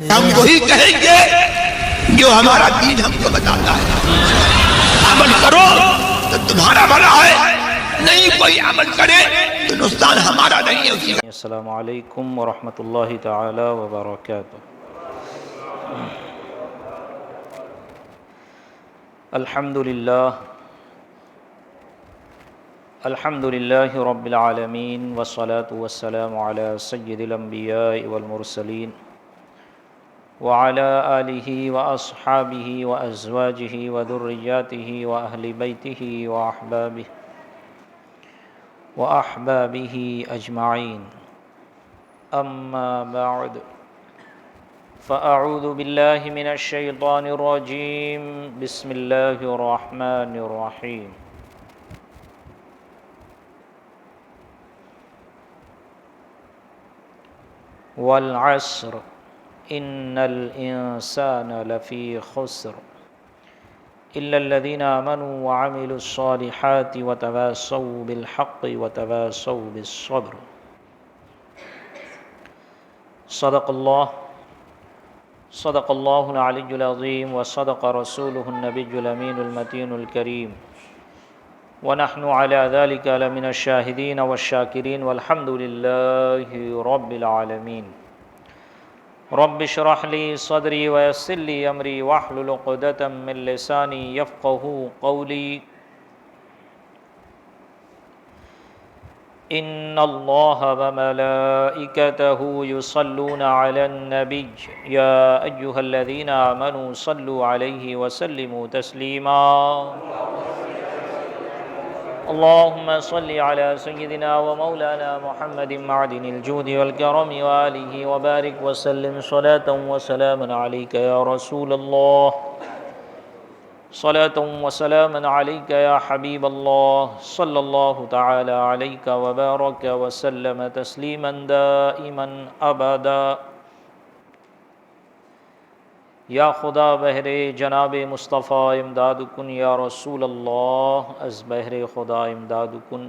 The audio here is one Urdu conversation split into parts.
ہم وہی کہیں گے جو ہمارا دین ہم کو بتاتا ہے. عمل کرو تو تمہارا بھلا ہے، نہیں کوئی عمل کرے تو نقصان ہمارا نہیں ہے اسی. السلام علیکم ورحمۃ اللہ تعالی وبرکاتہ. الحمد للہ رب العالمین والصلاة والسلام علی سید الانبیاء والمرسلین وعلی آلہ واصحابہ وازواجہ وذریاتہ واہل بیتہ واحبابہ اجمعین. اما بعد فاعوذ باللہ من الشیطان الرجیم. بسم اللہ الرحمن الرحیم. والعصر ان الانسان لفی خسر الا الذین آمنوا وعملوا الصالحات وتواصوا بالحق وتواصوا بالصبر. صدق اللہ العلی العظیم وصدق رسولہ النبی الامین المتین الکریم ونحن علی ذلک لمن الشاہدین والشاکرین والحمد للہ رب العالمین. رب اشرح لی صدری ویسر لی امری واحلل عقدۃ من لسانی یفقہوا قولی. ان اللہ وملائکتہ یصلون علی النبی یا ایہا الذین آمنوا صلوا علیہ وسلموا تسلیما. اللہم صل علی سیدنا ومولانا محمد معدن الجود والکرم وآلہ وبارک وسلم صلاة وسلاما علیک یا رسول اللہ، صلاة وسلاما علیک یا حبیب اللہ، صلی اللہ تعالی علیک وبارک وسلم تسلیما دائما ابدا. یا خدا بہر جناب مصطفیٰ امداد کن، یا رسول اللہ از بہر خدا امداد کن.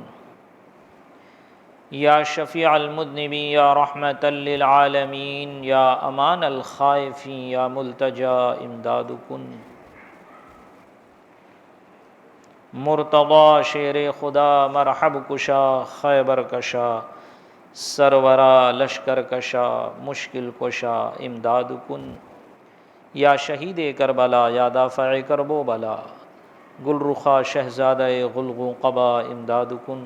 یا شفیع المذنبین یا رحمت للعالمین، یا امان الخائفین یا ملتجا امداد کن. مرتضی شیر خدا مرحب کشا خیبر کشا سرورا لشکر کشا مشکل کشا امداد کن. یا شہید کربلا یا دافع کرب و بلا گل رخا شہزادہ غلغ قبا امداد کن.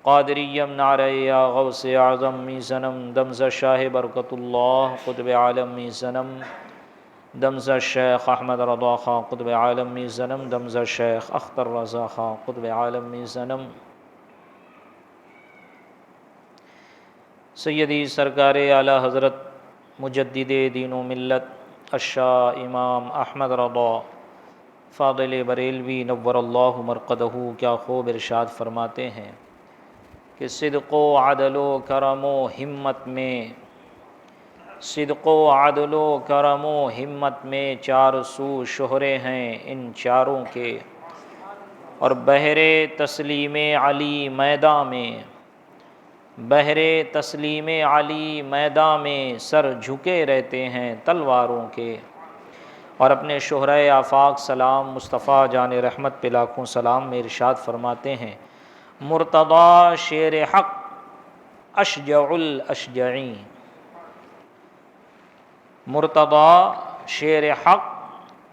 قادریم نعرہ یا غوث اعظم می زنم دمز شاہ برکت اللہ قطب عالم می زنم دمز شیخ احمد رضا خان قطب عالم می زنم دمز شیخ اختر رضا خان قطب عالم می زنم. سیدی سرکار اعلی حضرت مجدد دین و ملت الشاہ امام احمد رضا فاضل بریلوی نور اللہ مرقدہ کیا خوب ارشاد فرماتے ہیں کہ صدق و عدل و کرم و ہمت میں، صدق و عدل و کرم و ہمت میں چار سو شہرے ہیں ان چاروں کے، اور بحر تسلیم علی میداں میں، بحر تسلیم علی میدان میں سر جھکے رہتے ہیں تلواروں کے. اور اپنے شہرۂ آفاق سلام مصطفیٰ جان رحمت پہ لاکھوں سلام میں ارشاد فرماتے ہیں مرتضی شیر حق اشجع الاشجعین. مرتضی شیر حق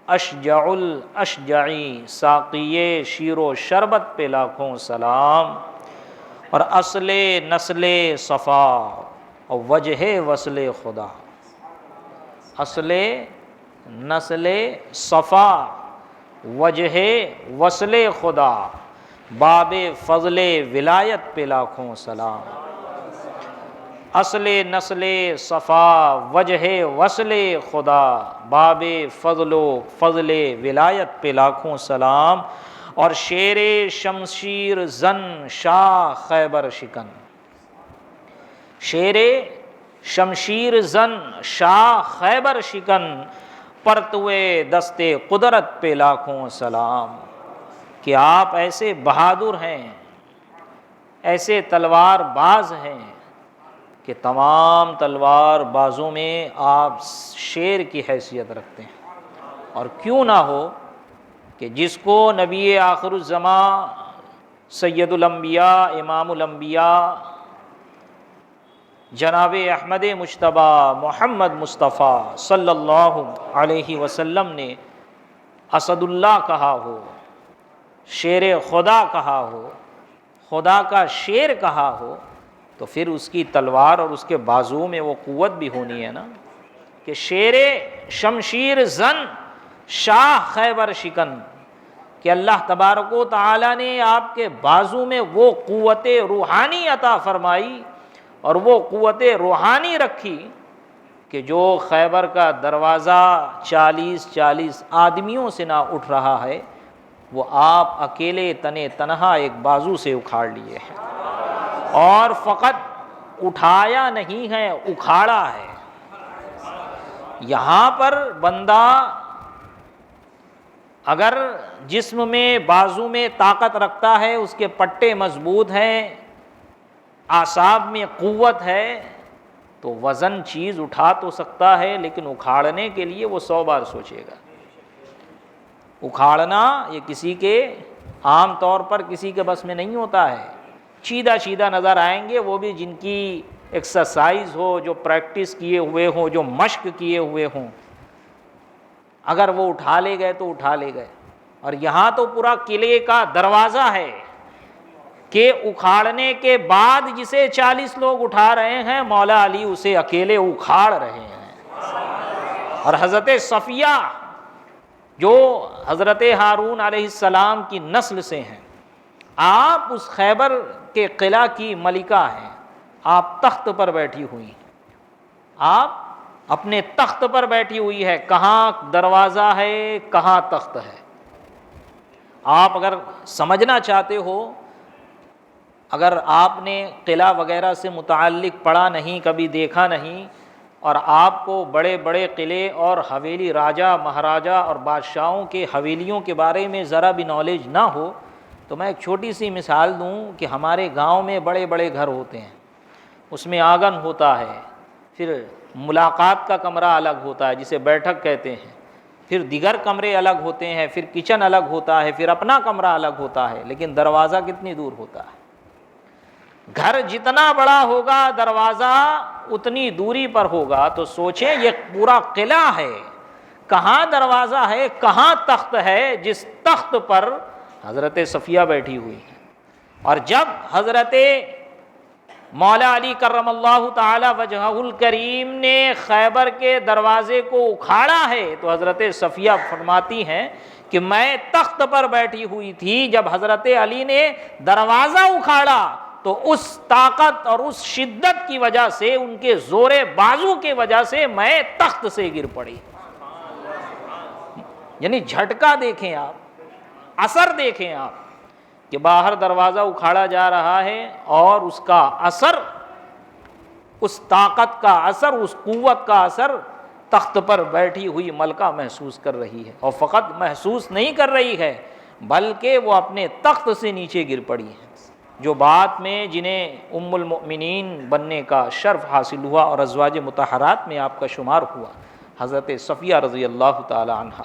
اشجع الاشجعین، ساقی شیر و شربت پہ لاکھوں سلام، اور اصل نسل صفا اور وجہ وصل خدا. اصل نسل صفا وجہ وصل خدا، باب فضل ولایت پہ لاکھوں سلام. اصل نسل صفا وجہ وصل خدا، باب فضل و فضل ولایت پہ لاکھوں سلام. اور شیر شمشیر زن شاہ خیبر شکن، شیر شمشیر زن شاہ خیبر شکن، پرتوے دست قدرت پہ لاکھوں سلام. کہ آپ ایسے بہادر ہیں، ایسے تلوار باز ہیں کہ تمام تلوار بازوں میں آپ شیر کی حیثیت رکھتے ہیں، اور کیوں نہ ہو کہ جس کو نبی آخر الزماں سید الانبیاء امام الانبیاء جناب احمد مجتبی محمد مصطفیٰ صلی اللہ علیہ وسلم نے اسد اللہ کہا ہو، شیر خدا کہا ہو، خدا کا شیر کہا ہو، تو پھر اس کی تلوار اور اس کے بازو میں وہ قوت بھی ہونی ہے نا، کہ شیر شمشیر زن شاہ خیبر شکن، کہ اللہ تبارک و تعالیٰ نے آپ کے بازو میں وہ قوت روحانی عطا فرمائی اور وہ قوت روحانی رکھی کہ جو خیبر کا دروازہ 40 آدمیوں سے نہ اٹھ رہا ہے، وہ آپ اکیلے تنے تنہا ایک بازو سے اکھاڑ لیے ہیں، اور فقط اٹھایا نہیں ہے، اکھاڑا ہے۔ یہاں پر بندہ اگر جسم میں بازو میں طاقت رکھتا ہے، اس کے پٹے مضبوط ہیں، اعصاب میں قوت ہے، تو وزن چیز اٹھا تو سکتا ہے، لیکن اکھاڑنے کے لیے وہ 100 بار سوچے گا۔ اکھاڑنا یہ کسی کے عام طور پر کسی کے بس میں نہیں ہوتا ہے۔ چیدہ نظر آئیں گے وہ بھی جن کی ایکسرسائز ہو، جو پریکٹس کیے ہوئے ہوں، جو مشق کیے ہوئے ہوں، اگر وہ اٹھا لے گئے تو اٹھا لے گئے۔ اور یہاں تو پورا قلعے کا دروازہ ہے کہ اکھاڑنے کے بعد جسے 40 لوگ اٹھا رہے ہیں، مولا علی اسے اکیلے اکھاڑ رہے ہیں۔ اور حضرت صفیہ جو حضرت ہارون علیہ السلام کی نسل سے ہیں، آپ اس خیبر کے قلعہ کی ملکہ ہیں، آپ تخت پر بیٹھی ہوئی ہیں، آپ اپنے تخت پر بیٹھی ہوئی ہے، کہاں دروازہ ہے کہاں تخت ہے۔ آپ اگر سمجھنا چاہتے ہو، اگر آپ نے قلعہ وغیرہ سے متعلق پڑھا نہیں، کبھی دیکھا نہیں، اور آپ کو بڑے بڑے قلعے اور حویلی راجہ مہاراجہ اور بادشاہوں کے حویلیوں کے بارے میں ذرا بھی نالج نہ ہو، تو میں ایک چھوٹی سی مثال دوں کہ ہمارے گاؤں میں بڑے بڑے گھر ہوتے ہیں، اس میں آنگن ہوتا ہے، پھر ملاقات کا کمرہ الگ ہوتا ہے جسے بیٹھک کہتے ہیں، پھر دیگر کمرے الگ ہوتے ہیں، پھر کچن الگ ہوتا ہے، پھر اپنا کمرہ الگ ہوتا ہے، لیکن دروازہ کتنی دور ہوتا ہے؟ گھر جتنا بڑا ہوگا دروازہ اتنی دوری پر ہوگا۔ تو سوچیں یہ پورا قلعہ ہے، کہاں دروازہ ہے کہاں تخت ہے، جس تخت پر حضرت صفیہ بیٹھی ہوئی ہے۔ اور جب حضرت مولا علی کرم اللہ تعالی وجہہ الکریم نے خیبر کے دروازے کو اکھاڑا ہے، تو حضرت صفیہ فرماتی ہیں کہ میں تخت پر بیٹھی ہوئی تھی، جب حضرت علی نے دروازہ اکھاڑا تو اس طاقت اور اس شدت کی وجہ سے، ان کے زور بازو کی وجہ سے میں تخت سے گر پڑی۔ یعنی جھٹکا دیکھیں آپ، اثر دیکھیں آپ، کہ باہر دروازہ اکھاڑا جا رہا ہے اور اس کا اثر، اس طاقت کا اثر، اس قوت کا اثر تخت پر بیٹھی ہوئی ملکہ محسوس کر رہی ہے، اور فقط محسوس نہیں کر رہی ہے بلکہ وہ اپنے تخت سے نیچے گر پڑی ہے۔ جو بعد میں جنہیں ام المؤمنین بننے کا شرف حاصل ہوا اور ازواج مطہرات میں آپ کا شمار ہوا، حضرت صفیہ رضی اللہ تعالی عنہا۔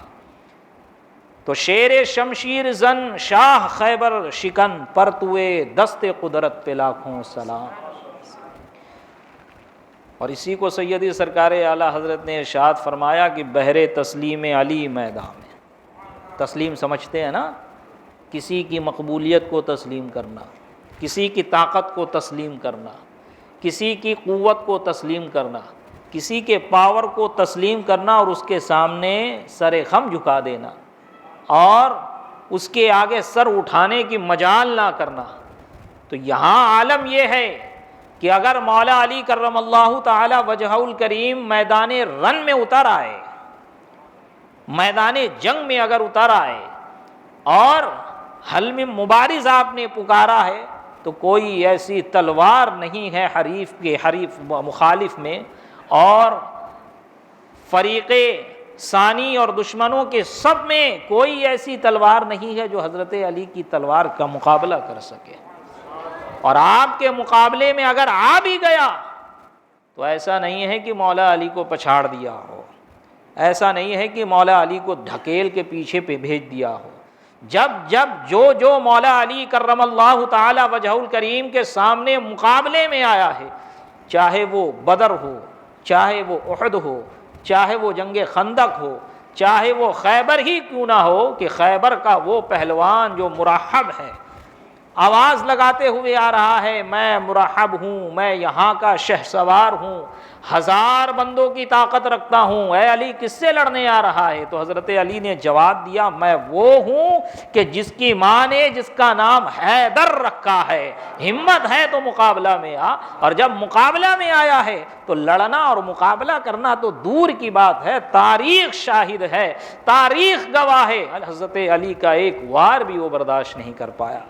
تو شیر شمشیر زن شاہ خیبر شکن، پرتوے دست قدرت پہ لاکھوں سلام۔ اور اسی کو سیدی سرکار اعلیٰ حضرت نے ارشاد فرمایا کہ بحر تسلیم علی میدان میں، تسلیم سمجھتے ہیں نا، کسی کی مقبولیت کو تسلیم کرنا، کسی کی طاقت کو تسلیم کرنا، کسی کی قوت کو تسلیم کرنا، کسی کے پاور کو تسلیم کرنا اور اس کے سامنے سر خم جھکا دینا اور اس کے آگے سر اٹھانے کی مجال نہ کرنا۔ تو یہاں عالم یہ ہے کہ اگر مولا علی کرم اللہ تعالی وجہہ الکریم میدان رن میں اتر آئے، میدان جنگ میں اگر اتر آئے اور حلم مبارز آپ نے پکارا ہے، تو کوئی ایسی تلوار نہیں ہے حریف مخالف میں، اور فریق ثانی اور دشمنوں کے سب میں کوئی ایسی تلوار نہیں ہے جو حضرت علی کی تلوار کا مقابلہ کر سکے۔ اور آپ کے مقابلے میں اگر آ بھی گیا تو ایسا نہیں ہے کہ مولا علی کو پچھاڑ دیا ہو، ایسا نہیں ہے کہ مولا علی کو ڈھکیل کے پیچھے پہ بھیج دیا ہو۔ جب جو مولا علی کرم اللہ تعالی وجہ الکریم کے سامنے مقابلے میں آیا ہے، چاہے وہ بدر ہو، چاہے وہ احد ہو، چاہے وہ جنگ خندق ہو، چاہے وہ خیبر ہی کیوں نہ ہو، کہ خیبر کا وہ پہلوان جو مرحب ہے، آواز لگاتے ہوئے آ رہا ہے، میں مرحب ہوں، میں یہاں کا شہسوار ہوں، 1000 بندوں کی طاقت رکھتا ہوں، اے علی کس سے لڑنے آ رہا ہے؟ تو حضرت علی نے جواب دیا، میں وہ ہوں کہ جس کی ماں نے جس کا نام حیدر رکھا ہے، ہمت ہے تو مقابلہ میں آ۔ اور جب مقابلہ میں آیا ہے تو لڑنا اور مقابلہ کرنا تو دور کی بات ہے، تاریخ شاہد ہے، تاریخ گواہ ہے، حضرت علی کا ایک وار بھی وہ برداشت نہیں کر پایا۔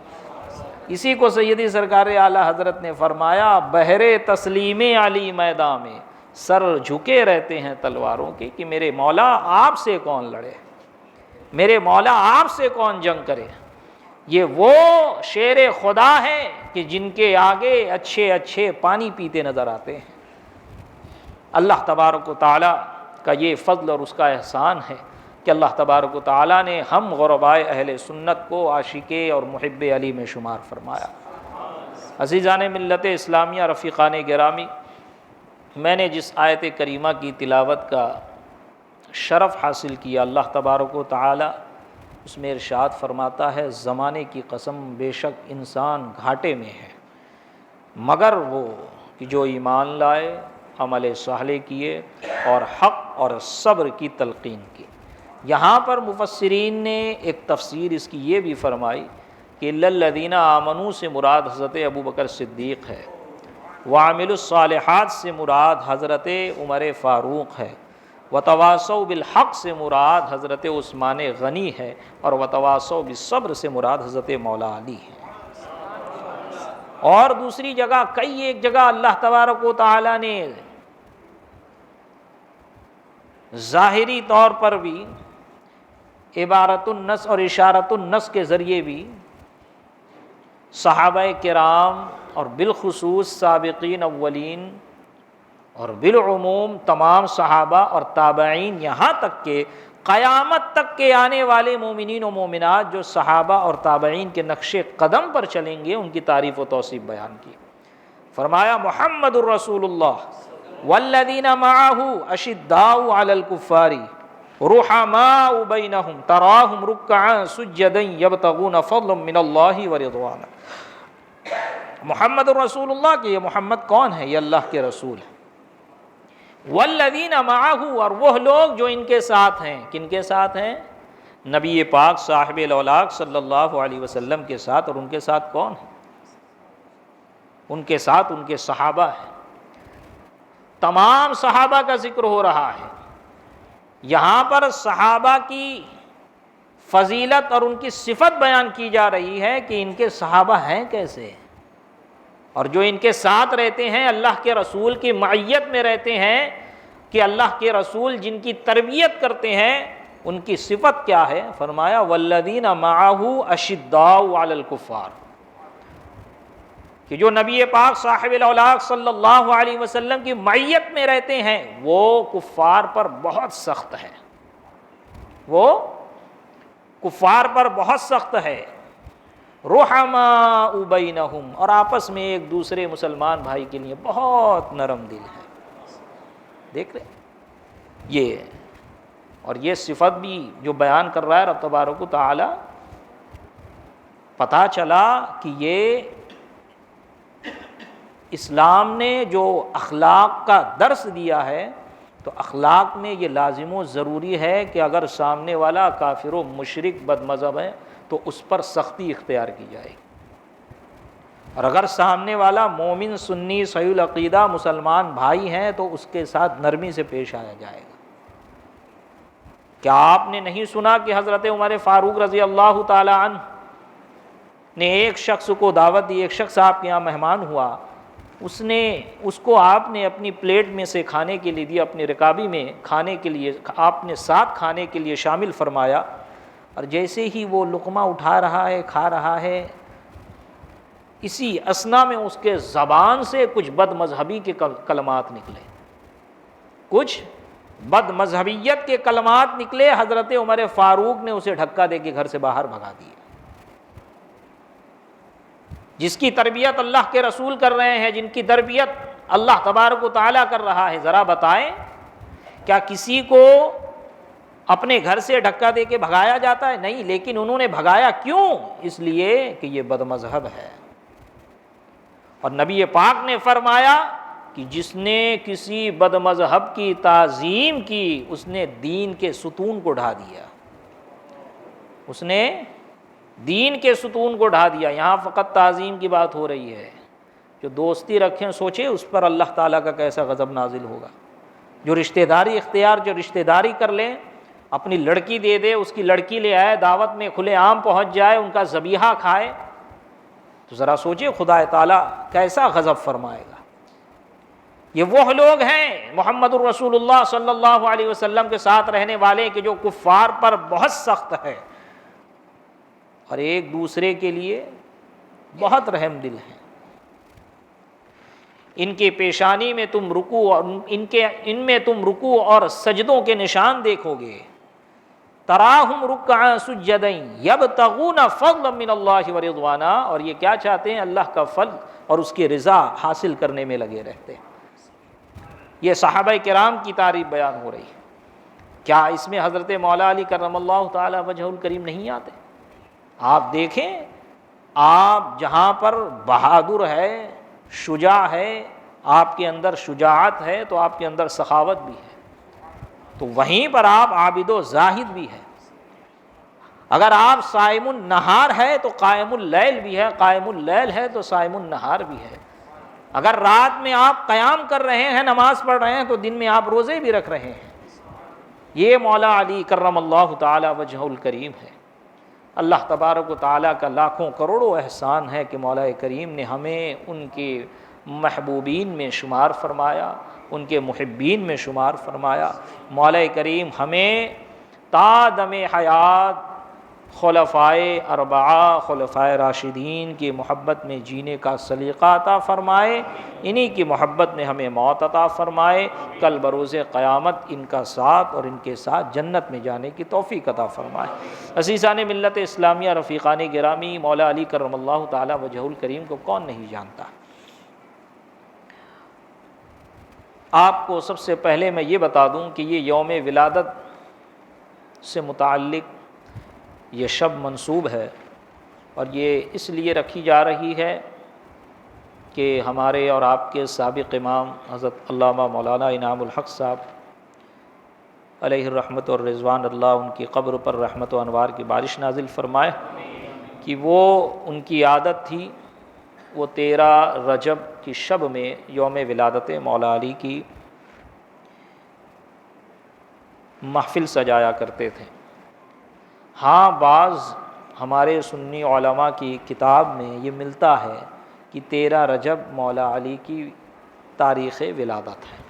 اسی کو سیدی سرکار اعلی حضرت نے فرمایا، بہرے تسلیم علی میدان میں سر جھکے رہتے ہیں تلواروں کے، کہ میرے مولا آپ سے کون لڑے، میرے مولا آپ سے کون جنگ کرے۔ یہ وہ شیر خدا ہے کہ جن کے آگے اچھے اچھے پانی پیتے نظر آتے ہیں۔ اللہ تبارک و تعالیٰ کا یہ فضل اور اس کا احسان ہے کہ اللہ تبارک و تعالیٰ نے ہم غربائے اہل سنت کو عاشق اور محب علی میں شمار فرمایا۔ عزیزان ملت اسلامیہ، رفیقان گرامی، میں نے جس آیت کریمہ کی تلاوت کا شرف حاصل کیا، اللہ تبارک و تعالیٰ اس میں ارشاد فرماتا ہے، زمانے کی قسم بے شک انسان گھاٹے میں ہے مگر وہ کہ جو ایمان لائے، عمل صالح کیے اور حق اور صبر کی تلقین کی۔ یہاں پر مفسرین نے ایک تفسیر اس کی یہ بھی فرمائی کہ الذین آمنوا سے مراد حضرت ابوبکر صدیق ہے، وعملوا الصالحات سے مراد حضرت عمر فاروق ہے، وتواصوا بالحق سے مراد حضرت عثمان غنی ہے، اور وتواصوا بالصبر سے مراد حضرت مولا علی ہے۔ اور دوسری جگہ ایک جگہ اللہ تبارک و تعالیٰ نے ظاہری طور پر بھی عبارت النص اور اشارت النص کے ذریعے بھی صحابہ کرام اور بالخصوص سابقین اولین اور بالعموم تمام صحابہ اور تابعین، یہاں تک کہ قیامت تک کے آنے والے مومنین و مومنات جو صحابہ اور تابعین کے نقش قدم پر چلیں گے، ان کی تعریف و توصیف بیان کی۔ فرمایا، محمد الرسول اللہ والذین معہ اشداء علی الکفار رحماء بینہم تراہم رکعا سجدا یبتغون فضلا من اللہ ورضوانا۔ محمد الرسول اللہ کہ یہ محمد کون ہے؟ یہ اللہ کے رسول ہے۔ والذین معہ، اور وہ لوگ جو ان کے ساتھ ہیں۔ کن کے ساتھ ہیں؟ نبی پاک صاحب الاولاق صلی اللہ علیہ وسلم کے ساتھ۔ اور ان کے ساتھ کون ہے؟ ان کے ساتھ ان کے صحابہ ہیں۔ تمام صحابہ کا ذکر ہو رہا ہے۔ یہاں پر صحابہ کی فضیلت اور ان کی صفت بیان کی جا رہی ہے کہ ان کے صحابہ ہیں کیسے، اور جو ان کے ساتھ رہتے ہیں، اللہ کے رسول کی معیت میں رہتے ہیں، کہ اللہ کے رسول جن کی تربیت کرتے ہیں، ان کی صفت کیا ہے؟ فرمایا، والذین معہ اشداء علی الکفار، کہ جو نبی پاک صاحب الاولاق صلی اللہ علیہ وسلم کی معیت میں رہتے ہیں، وہ کفار پر بہت سخت ہے، وہ کفار پر بہت سخت ہے۔ رحماء بینہم، اور آپس میں ایک دوسرے مسلمان بھائی کے لیے بہت نرم دل ہے۔ دیکھ رہے یہ، اور یہ صفت بھی جو بیان کر رہا ہے رب تبارک و تعالی، پتہ چلا کہ یہ اسلام نے جو اخلاق کا درس دیا ہے، تو اخلاق میں یہ لازم و ضروری ہے کہ اگر سامنے والا کافر و مشرک بد مذہب ہے تو اس پر سختی اختیار کی جائے گی، اور اگر سامنے والا مومن سنی صحیح العقیدہ مسلمان بھائی ہیں تو اس کے ساتھ نرمی سے پیش آیا جائے گا۔ کیا آپ نے نہیں سنا کہ حضرت عمر فاروق رضی اللہ تعالی عنہ نے ایک شخص کو دعوت دی، ایک شخص آپ کے یہاں مہمان ہوا، اس کو آپ نے اپنی پلیٹ میں سے کھانے کے لیے دیا، اپنی رکابی میں کھانے کے لیے آپ نے ساتھ کھانے کے لیے شامل فرمایا، اور جیسے ہی وہ لقمہ اٹھا رہا ہے، کھا رہا ہے، اسی اثنا میں اس کے زبان سے کچھ بد مذہبی کے کلمات نکلے، کچھ بد مذہبیت کے کلمات نکلے، حضرت عمر فاروق نے اسے دھکا دے کے گھر سے باہر بھگا دیا۔ جس کی تربیت اللہ کے رسول کر رہے ہیں، جن کی تربیت اللہ تبارک و تعالیٰ کر رہا ہے، ذرا بتائیں کیا کسی کو اپنے گھر سے دھکا دے کے بھگایا جاتا ہے؟ نہیں، لیکن انہوں نے بھگایا کیوں؟ اس لیے کہ یہ بد مذہب ہے۔ اور نبی پاک نے فرمایا کہ جس نے کسی بد مذہب کی تعظیم کی اس نے دین کے ستون کو ڈھا دیا، اس نے دین کے ستون کو ڈھا دیا۔ یہاں فقط تعظیم کی بات ہو رہی ہے، جو دوستی رکھیں سوچے اس پر اللہ تعالیٰ کا کیسا غضب نازل ہوگا۔ جو رشتہ داری اختیار، جو رشتہ داری کر لیں، اپنی لڑکی دے دے، اس کی لڑکی لے آئے، دعوت میں کھلے عام پہنچ جائے، ان کا ذبیحہ کھائے، تو ذرا سوچے خدا تعالیٰ کیسا غضب فرمائے گا۔ یہ وہ لوگ ہیں محمد الرسول اللہ صلی اللہ علیہ وسلم کے ساتھ رہنے والے کہ جو کفار پر بہت سخت ہے اور ایک دوسرے کے لیے بہت رحم دل ہیں۔ ان کے پیشانی میں تم رکوع اور ان میں تم رکوع اور سجدوں کے نشان دیکھو گے۔ تراہم رکعا سجدا یبتغون فضلا من اللہ ورضوانا، اور یہ کیا چاہتے ہیں؟ اللہ کا فضل اور اس کی رضا حاصل کرنے میں لگے رہتے ہیں۔ یہ صحابہ کرام کی تعریف بیان ہو رہی ہے۔ کیا اس میں حضرت مولا علی کرم اللہ تعالی وجہ الکریم نہیں آتے؟ آپ دیکھیں، آپ جہاں پر بہادر ہے، شجاع ہے، آپ کے اندر شجاعت ہے تو آپ کے اندر سخاوت بھی ہے، تو وہیں پر آپ عابد و زاہد بھی ہے۔ اگر آپ صائم النہار ہے تو قائم اللیل بھی ہے، قائم اللیل ہے تو صائم النہار بھی ہے۔ اگر رات میں آپ قیام کر رہے ہیں، نماز پڑھ رہے ہیں، تو دن میں آپ روزے بھی رکھ رہے ہیں۔ یہ مولا علی کرم اللہ تعالی وجہ الکریم ہے۔ اللہ تبارک و تعالیٰ کا لاکھوں کروڑوں احسان ہے کہ مولا کریم نے ہمیں ان کے محبوبین میں شمار فرمایا، ان کے محبین میں شمار فرمایا۔ مولا کریم ہمیں تا دم حیات خلفائے اربعہ، خلفائے راشدین کی محبت میں جینے کا سلیقہ عطا فرمائے، انہی کی محبت میں ہمیں موت عطا فرمائے، کل بروز قیامت ان کا ساتھ اور ان کے ساتھ جنت میں جانے کی توفیق عطا فرمائے۔ عزیزان ملت اسلامیہ، رفیقان گرامی، مولا علی کرم اللہ تعالی وجہ الکریم کو کون نہیں جانتا؟ آپ کو سب سے پہلے میں یہ بتا دوں کہ یہ یوم ولادت سے متعلق یہ شب منسوب ہے، اور یہ اس لیے رکھی جا رہی ہے کہ ہمارے اور آپ کے سابق امام حضرت علامہ مولانا انعام الحق صاحب علیہ الرحمت اور رضوان اللہ ان کی قبر پر رحمت و انوار کی بارش نازل فرمائے، کہ وہ ان کی عادت تھی، وہ 13 رجب کی شب میں یوم ولادت مولا علی کی محفل سجایا کرتے تھے۔ ہاں، بعض ہمارے سنی علماء کی کتاب میں یہ ملتا ہے کہ 13 رجب مولا علی کی تاریخ ولادت ہے،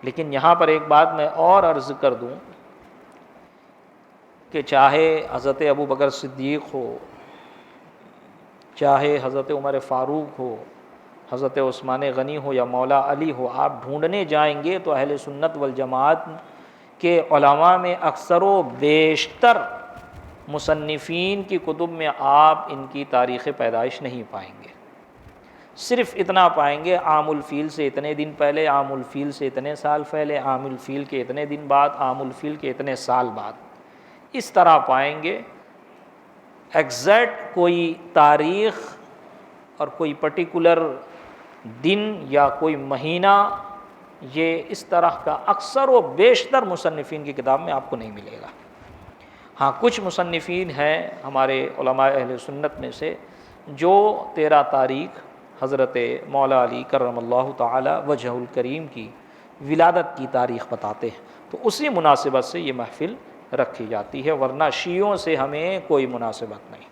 لیکن یہاں پر ایک بات میں اور عرض کر دوں کہ چاہے حضرت ابو بکر صدیق ہو، چاہے حضرت عمر فاروق ہو، حضرت عثمان غنی ہو یا مولا علی ہو، آپ ڈھونڈنے جائیں گے تو اہل سنت والجماعت کے علماء میں اکثر و بیشتر مصنفین کی کتب میں آپ ان کی تاریخ پیدائش نہیں پائیں گے۔ صرف اتنا پائیں گے، عام الفیل سے اتنے دن پہلے، عام الفیل سے اتنے سال پہلے، عام الفیل کے اتنے دن بعد، عام الفیل کے اتنے سال بعد، اس طرح پائیں گے۔ ایگزیکٹ کوئی تاریخ اور کوئی پرٹیکولر دن یا کوئی مہینہ، یہ اس طرح کا اکثر و بیشتر مصنفین کی کتاب میں آپ کو نہیں ملے گا۔ ہاں، کچھ مصنفین ہیں ہمارے علماء اہل سنت میں سے جو 13 تاریخ حضرت مولا علی کرم اللہ تعالی وجہ الکریم کی ولادت کی تاریخ بتاتے ہیں، تو اسی مناسبت سے یہ محفل رکھی جاتی ہے، ورنہ شیعوں سے ہمیں کوئی مناسبت نہیں۔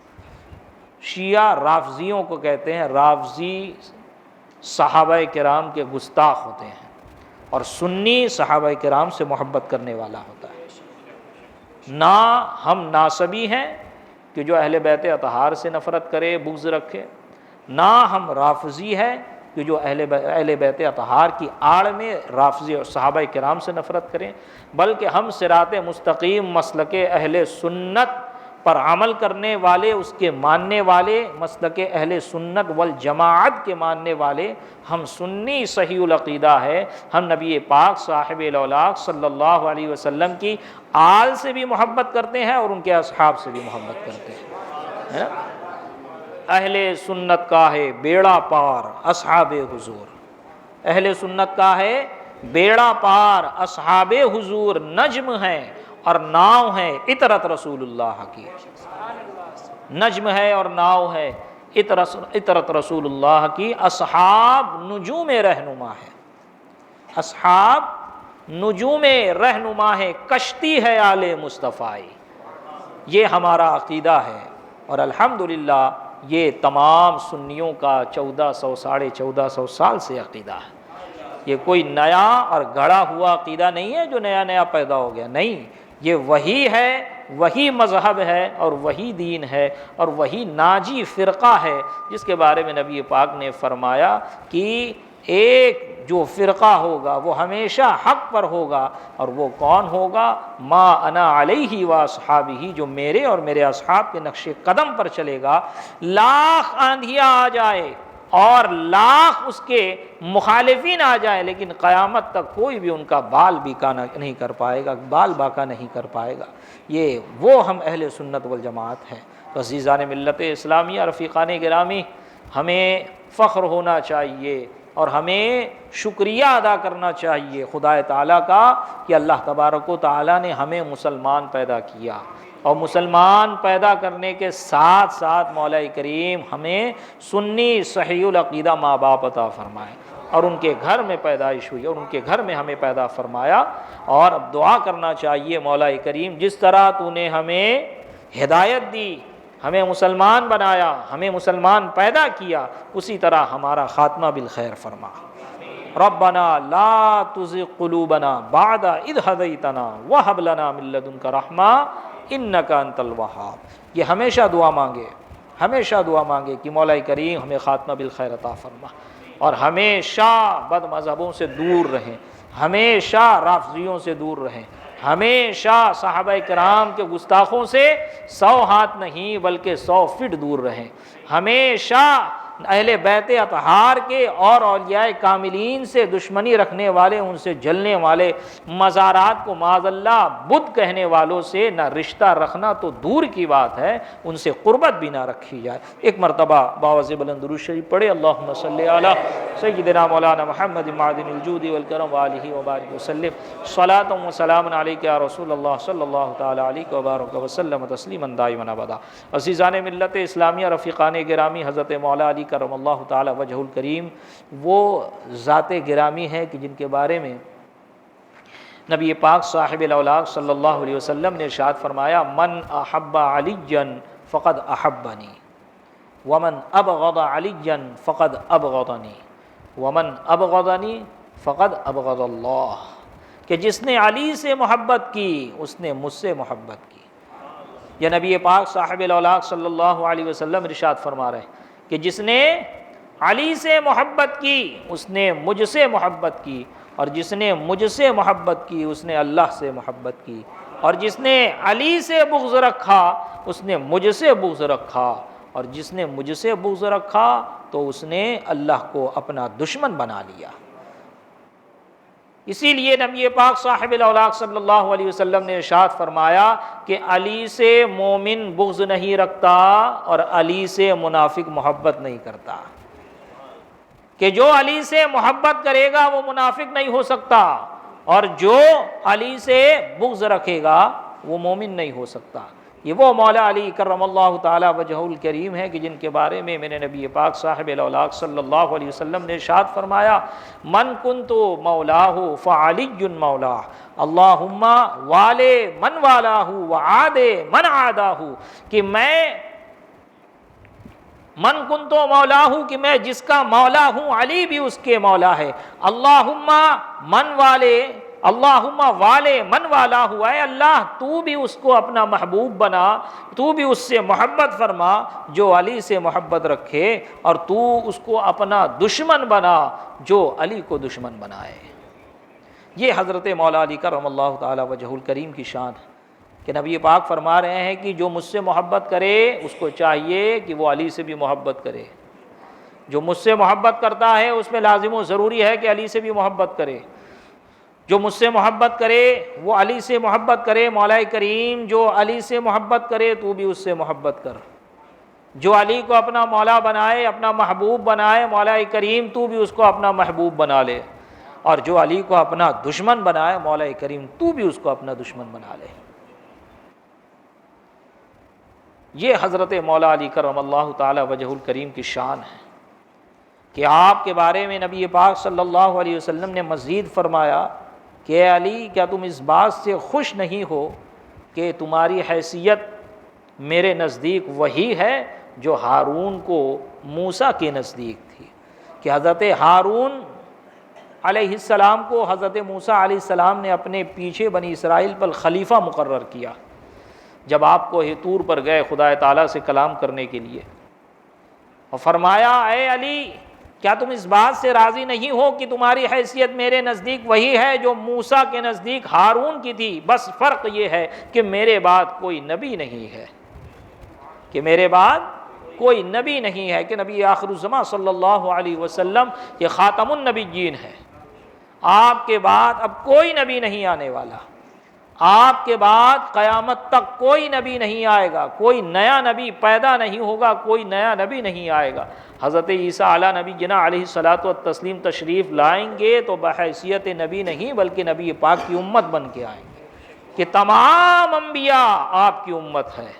شیعہ رافضیوں کو کہتے ہیں، رافضی صحابہ کرام کے گستاخ ہوتے ہیں، اور سنی صحابہ کرام سے محبت کرنے والا ہوتا ہے۔ نہ ہم ناسبی ہیں کہ جو اہل بیت اطہار سے نفرت کرے، بغض رکھے، نہ ہم رافضی ہیں کہ جو اہل بیت اطہار کی آڑ میں رافضی اور صحابہ کرام سے نفرت کریں، بلکہ ہم صراط مستقیم مسلک اہل سنت پر عمل کرنے والے، اس کے ماننے والے، مسلک اہل سنت والجماعت کے ماننے والے، ہم سنی صحیح العقیدہ ہے، ہم نبی پاک صاحب الاولاق صلی اللہ علیہ وسلم کی آل سے بھی محبت کرتے ہیں اور ان کے اصحاب سے بھی محبت کرتے ہیں، ہے نا؟ اہل سنت کا ہے بیڑا پار اصحاب حضور، اہل سنت کا ہے بیڑا پار اصحاب حضور، نجم ہیں اور ناؤ ہے اطرت رسول اللہ کی، نجم ہے اور ناؤ ہے اطرت رسول اللہ کی، اصحاب نجوم رہنما ہے، اصحاب نجوم رہنما ہے، کشتی ہے آل مصطفی، یہ ہمارا عقیدہ ہے، اور الحمدللہ یہ تمام سنیوں کا 1400 سال سے عقیدہ ہے۔ یہ کوئی نیا اور گڑھا ہوا عقیدہ نہیں ہے جو نیا نیا پیدا ہو گیا، نہیں، یہ وہی ہے، وہی مذہب ہے اور وہی دین ہے اور وہی ناجی فرقہ ہے جس کے بارے میں نبی پاک نے فرمایا کہ ایک جو فرقہ ہوگا وہ ہمیشہ حق پر ہوگا، اور وہ کون ہوگا؟ ما انا علیہ و اصحابہ، جو میرے اور میرے اصحاب کے نقش قدم پر چلے گا، لاکھ آندھیاں آ جائے اور لاکھ اس کے مخالفین آ جائیں، لیکن قیامت تک کوئی بھی ان کا بال بیکا نہیں کر پائے گا، بال باکا نہیں کر پائے گا۔ یہ وہ ہم اہل سنت والجماعت ہیں۔ تو عزیزان ملت اسلامیہ، رفیقان گرامی، ہمیں فخر ہونا چاہیے اور ہمیں شکریہ ادا کرنا چاہیے خدا تعالیٰ کا کہ اللہ تبارک و تعالیٰ نے ہمیں مسلمان پیدا کیا، اور مسلمان پیدا کرنے کے ساتھ ساتھ مولا کریم ہمیں سنی صحیح العقیدہ ماں باپ عطا فرمائے، اور ان کے گھر میں پیدائش ہوئی اور ان کے گھر میں ہمیں پیدا فرمایا۔ اور اب دعا کرنا چاہیے مولا کریم جس طرح تو نے ہمیں ہدایت دی، ہمیں مسلمان بنایا، ہمیں مسلمان پیدا کیا، اسی طرح ہمارا خاتمہ بالخیر فرما۔ ربنا لا تزغ قلوبنا بعد اذ ہدیتنا وہب لنا من لدنک رحمہ انک انت الوہاب۔ یہ ہمیشہ دعا مانگے، ہمیشہ دعا مانگے کہ مولا کریم ہمیں خاتمہ بالخیر عطا فرما، اور ہمیشہ بد مذہبوں سے دور رہیں، ہمیشہ رافضیوں سے دور رہیں، ہمیشہ صحابہ کرام کے گستاخوں سے 100 ہاتھ نہیں بلکہ 100 فٹ دور رہیں، ہمیشہ اہل بیت اطہار کے اور اولیاء کاملین سے دشمنی رکھنے والے، ان سے جلنے والے، مزارات کو معاذ اللہ بت کہنے والوں سے نہ رشتہ رکھنا تو دور کی بات ہے، ان سے قربت بھی نہ رکھی جائے۔ ایک مرتبہ باوز بلند درود شریف پڑھے، اللہم صلی علی سیدنا مولانا محمد معدن الجود والکرم وآلہ وبارک وسلم، صلاۃ و سلام علیک یا رسول اللہ صلی اللہ تعالی علیہ وبارک وسلم تسلیما دائما ابدا۔ عزیزان ملت اسلامیہ، رفیقان گرامی، حضرت مولا علی کرم اللہ تعالی وجہ الکریم وہ ذات گرامی ہے کہ جن کے بارے میں نبی پاک صاحب الاولاق صلی اللہ علیہ وسلم نے ارشاد فرمایا، من احب علیا فقد احبنی ومن ابغض علیا فقد ابغضنی ومن ابغضنی فقد ابغض اللہ، کہ جس نے علی سے محبت کی اس نے مجھ سے محبت کی۔ یا نبی پاک صاحب الاولاق صلی اللہ علیہ وسلم ارشاد فرما رہے ہیں کہ جس نے علی سے محبت کی اس نے مجھ سے محبت کی، اور جس نے مجھ سے محبت کی اس نے اللہ سے محبت کی، اور جس نے علی سے بغض رکھا اس نے مجھ سے بغض رکھا، اور جس نے مجھ سے بغض رکھا تو اس نے اللہ کو اپنا دشمن بنا لیا۔ اسی لیے نبی پاک صاحب الاولاق صلی اللہ علیہ وسلم نے ارشاد فرمایا کہ علی سے مومن بغض نہیں رکھتا اور علی سے منافق محبت نہیں کرتا، کہ جو علی سے محبت کرے گا وہ منافق نہیں ہو سکتا، اور جو علی سے بغض رکھے گا وہ مومن نہیں ہو سکتا۔ یہ وہ مولا علی کرم اللہ تعالی وجہ الکریم ہے کہ جن کے بارے میں میرے نبی پاک صاحب الاولاق صلی اللہ علیہ وسلم نے ارشاد فرمایا، من کنت مولاہ فعلی مولاہ، اللہم والے من والاہ وعاد من عاداہ، کہ میں من کنت مولاہ کہ میں جس کا مولا ہوں علی بھی اس کے مولا ہے، اللہم من والے اللہم والے من والا ہوا ہے، اللہ تو بھی اس کو اپنا محبوب بنا، تو بھی اس سے محبت فرما جو علی سے محبت رکھے، اور تو اس کو اپنا دشمن بنا جو علی کو دشمن بنائے۔ یہ حضرت مولا علی کرم اللہ تعالی وجہ الکریم کی شان ہے کہ نبی پاک فرما رہے ہیں کہ جو مجھ سے محبت کرے اس کو چاہیے کہ وہ علی سے بھی محبت کرے، جو مجھ سے محبت کرتا ہے اس میں لازم و ضروری ہے کہ علی سے بھی محبت کرے، جو مجھ سے محبت کرے وہ علی سے محبت کرے۔ مولا کریم جو علی سے محبت کرے تو بھی اس سے محبت کر، جو علی کو اپنا مولا بنائے، اپنا محبوب بنائے، مولا کریم تو بھی اس کو اپنا محبوب بنا لے، اور جو علی کو اپنا دشمن بنائے مولا کریم تو بھی اس کو اپنا دشمن بنا لے۔ یہ حضرت مولا علی کرم اللہ تعالی وجہ الکریم کی شان ہے کہ آپ کے بارے میں نبی پاک صلی اللہ علیہ وسلم نے مزید فرمایا کہ اے علی کیا تم اس بات سے خوش نہیں ہو کہ تمہاری حیثیت میرے نزدیک وہی ہے جو ہارون کو موسیٰ کے نزدیک تھی، کہ حضرت ہارون علیہ السلام کو حضرت موسیٰ علیہ السلام نے اپنے پیچھے بنی اسرائیل پر خلیفہ مقرر کیا جب آپ کو طور پر گئے خدا تعالیٰ سے کلام کرنے کے لیے، اور فرمایا اے علی کیا تم اس بات سے راضی نہیں ہو کہ تمہاری حیثیت میرے نزدیک وہی ہے جو موسیٰ کے نزدیک ہارون کی تھی، بس فرق یہ ہے کہ میرے بعد کوئی نبی نہیں ہے، کہ میرے بعد کوئی نبی نہیں ہے، کہ نبی آخر الزماں صلی اللہ علیہ وسلم یہ خاتم النبیین ہے، آپ کے بعد اب کوئی نبی نہیں آنے والا، آپ کے بعد قیامت تک کوئی نبی نہیں آئے گا، کوئی نیا نبی پیدا نہیں ہوگا، کوئی نیا نبی نہیں آئے گا۔ حضرت عیسیٰ علیہ نبی جنا علیہ الصلاۃ والتسلیم تشریف لائیں گے تو بحیثیت نبی نہیں بلکہ نبی پاک کی امت بن کے آئیں گے، کہ تمام انبیاء آپ کی امت ہے،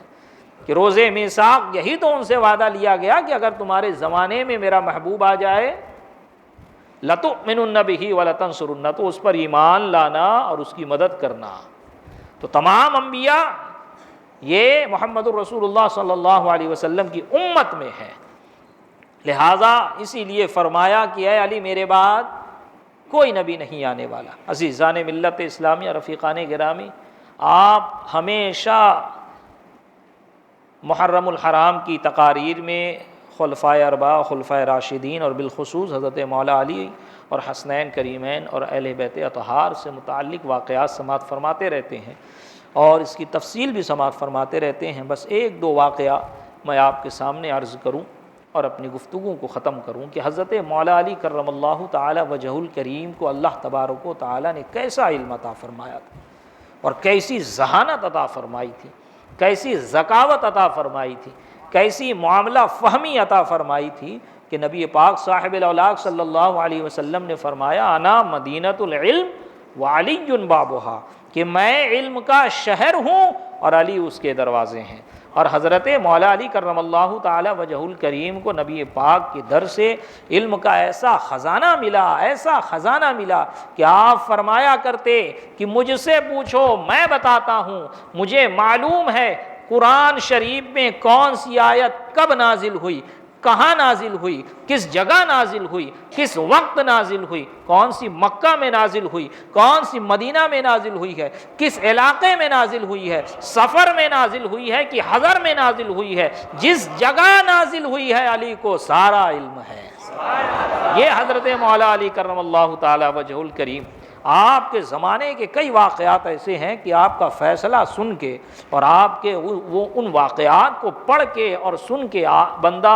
کہ روز میثاق یہی تو ان سے وعدہ لیا گیا کہ اگر تمہارے زمانے میں میرا محبوب آ جائے لَتُؤْمِنُنَّ بِهِ وَلَتَنْصُرُنَّ، تو اس پر ایمان لانا اور اس کی مدد کرنا۔ تو تمام انبیاء یہ محمد الرسول اللہ صلی اللہ علیہ وسلم کی امت میں ہے، لہٰذا اسی لیے فرمایا کہ اے علی میرے بعد کوئی نبی نہیں آنے والا۔ عزیزان ملت اسلامیہ، رفیقان گرامی، آپ ہمیشہ محرم الحرام کی تقاریر میں خلفائے اربعہ، خلفائے راشدین اور بالخصوص حضرت مولا علی اور حسنین کریمین اور اہل بیت اطہار سے متعلق واقعات سماعت فرماتے رہتے ہیں اور اس کی تفصیل بھی سماعت فرماتے رہتے ہیں۔ بس ایک دو واقعہ میں آپ کے سامنے عرض کروں اور اپنی گفتگو کو ختم کروں کہ حضرت مولا علی کرم اللہ تعالی وجہ الکریم کو اللہ تبارک و تعالی نے کیسا علم عطا فرمایا تھا اور کیسی ذہانت عطا فرمائی تھی، کیسی ذکاوت عطا فرمائی تھی، کیسی معاملہ فہمی عطا فرمائی تھی کہ نبی پاک صاحب الاولاق صلی اللہ علیہ وسلم نے فرمایا انا مدینۃ العلم وعلی بابھا، کہ میں علم کا شہر ہوں اور علی اس کے دروازے ہیں۔ اور حضرت مولا علی کرم اللہ تعالی وجہ الکریم کو نبی پاک کے در سے علم کا ایسا خزانہ ملا، ایسا خزانہ ملا کہ آپ فرمایا کرتے کہ مجھ سے پوچھو میں بتاتا ہوں، مجھے معلوم ہے قرآن شریف میں کون سی آیت کب نازل ہوئی، کہاں نازل ہوئی، کس جگہ نازل ہوئی، کس وقت نازل ہوئی، کون سی مکہ میں نازل ہوئی، کون سی مدینہ میں نازل ہوئی ہے، کس علاقے میں نازل ہوئی ہے، سفر میں نازل ہوئی ہے کہ حضر میں نازل ہوئی ہے، جس جگہ نازل ہوئی ہے علی کو سارا علم ہے۔ یہ حضرت مولا علی کرم اللہ تعالی وجہ الکریم، آپ کے زمانے کے کئی واقعات ایسے ہیں کہ آپ کا فیصلہ سن کے اور آپ کے وہ ان واقعات کو پڑھ کے اور سن کے بندہ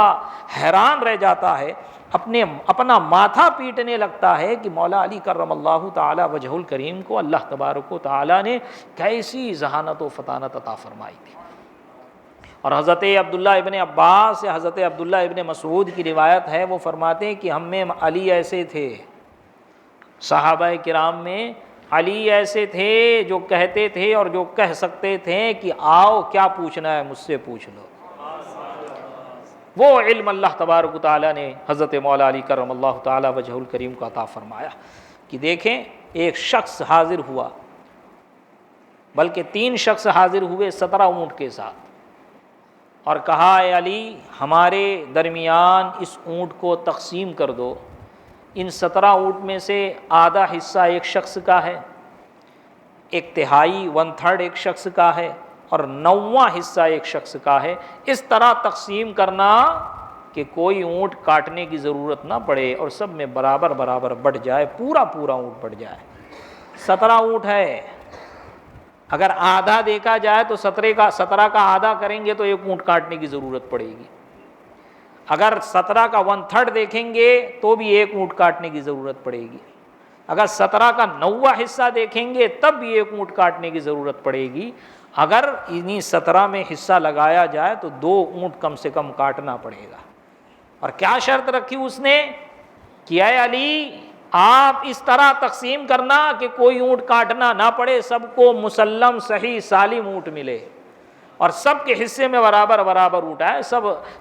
حیران رہ جاتا ہے، اپنا ماتھا پیٹنے لگتا ہے کہ مولا علی کرم اللہ تعالی وجہ الکریم کو اللہ تبارک و تعالی نے کیسی ذہانت و فطانت عطا فرمائی تھی۔ اور حضرت عبداللہ ابن عباس یا حضرت عبداللہ ابن مسعود کی روایت ہے، وہ فرماتے ہیں کہ ہم میں علی ایسے تھے، صحابہ کرام میں علی ایسے تھے جو کہتے تھے اور جو کہہ سکتے تھے کہ آؤ کیا پوچھنا ہے مجھ سے پوچھ لو۔ وہ علم اللہ تبارک و تعالیٰ نے حضرت مولا علی کرم اللہ تعالیٰ وجہ الکریم کو عطا فرمایا کہ دیکھیں ایک شخص حاضر ہوا، بلکہ 3 شخص حاضر ہوئے 17 اونٹ کے ساتھ، اور کہا اے علی ہمارے درمیان اس اونٹ کو تقسیم کر دو، ان 17 اونٹ میں سے آدھا حصہ ایک شخص کا ہے ایک تہائی 1/3 ایک شخص کا ہے اور 9واں حصہ ایک شخص کا ہے، اس طرح تقسیم کرنا کہ کوئی اونٹ کاٹنے کی ضرورت نہ پڑے اور سب میں برابر برابر بٹ جائے، پورا اونٹ بٹ جائے۔ 17 اونٹ ہے، اگر آدھا دیکھا جائے تو 17 کا آدھا کریں گے تو ایک اونٹ کاٹنے کی ضرورت پڑے گی، اگر 17 کا 1/3 دیکھیں گے تو بھی ایک اونٹ کاٹنے کی ضرورت پڑے گی، اگر 17 کا 9واں حصہ دیکھیں گے تب بھی ایک اونٹ کاٹنے کی ضرورت پڑے گی، اگر انہی 17 میں حصہ لگایا جائے تو 2 اونٹ کم سے کم کاٹنا پڑے گا۔ اور کیا شرط رکھی اس نے کہ اے علی آپ اس طرح تقسیم کرنا کہ کوئی اونٹ کاٹنا نہ پڑے، سب کو مسلم صحیح سالم اونٹ ملے اور سب کے حصے میں برابر اونٹ آئے۔